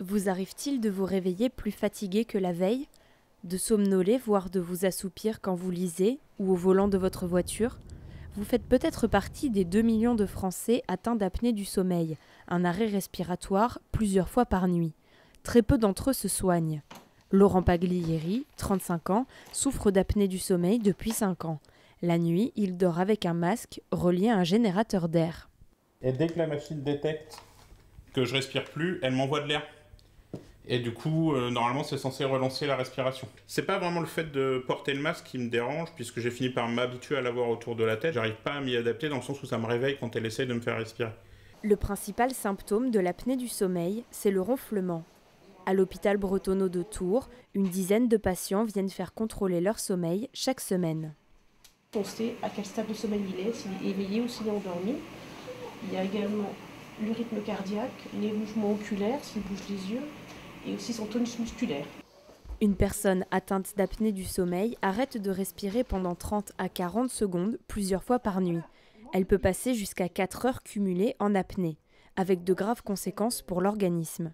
Vous arrive-t-il de vous réveiller plus fatigué que la veille? De somnoler, voire de vous assoupir quand vous lisez ou au volant de votre voiture? Vous faites peut-être partie des 2 millions de Français atteints d'apnée du sommeil, un arrêt respiratoire plusieurs fois par nuit. Très peu d'entre eux se soignent. Laurent Paglieri, 35 ans, souffre d'apnée du sommeil depuis 5 ans. La nuit, il dort avec un masque relié à un générateur d'air. Et dès que la machine détecte que je respire plus, elle m'envoie de l'air. Et du coup, normalement, c'est censé relancer la respiration. C'est pas vraiment le fait de porter le masque qui me dérange, puisque j'ai fini par m'habituer à l'avoir autour de la tête. J'arrive pas à m'y adapter dans le sens où ça me réveille quand elle essaye de me faire respirer. Le principal symptôme de l'apnée du sommeil, c'est le ronflement. À l'hôpital Bretonneau de Tours, une dizaine de patients viennent faire contrôler leur sommeil chaque semaine. On sait à quel stade de sommeil il est, s'il est éveillé ou s'il est endormi. Il y a également le rythme cardiaque, les mouvements oculaires, s'il bouge les yeux, et aussi son tonus musculaire. Une personne atteinte d'apnée du sommeil arrête de respirer pendant 30 à 40 secondes plusieurs fois par nuit. Elle peut passer jusqu'à 4 heures cumulées en apnée, avec de graves conséquences pour l'organisme.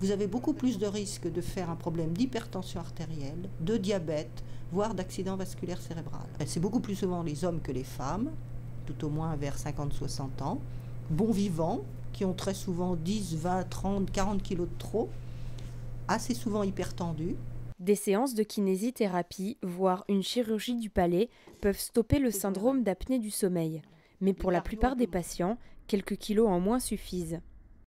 Vous avez beaucoup plus de risques de faire un problème d'hypertension artérielle, de diabète, voire d'accident vasculaire cérébral. C'est beaucoup plus souvent les hommes que les femmes, tout au moins vers 50-60 ans, bons vivants, qui ont très souvent 10, 20, 30, 40 kilos de trop, assez souvent hypertendus. Des séances de kinésithérapie, voire une chirurgie du palais, peuvent stopper le syndrome d'apnée du sommeil. Mais pour la plupart des patients, quelques kilos en moins suffisent.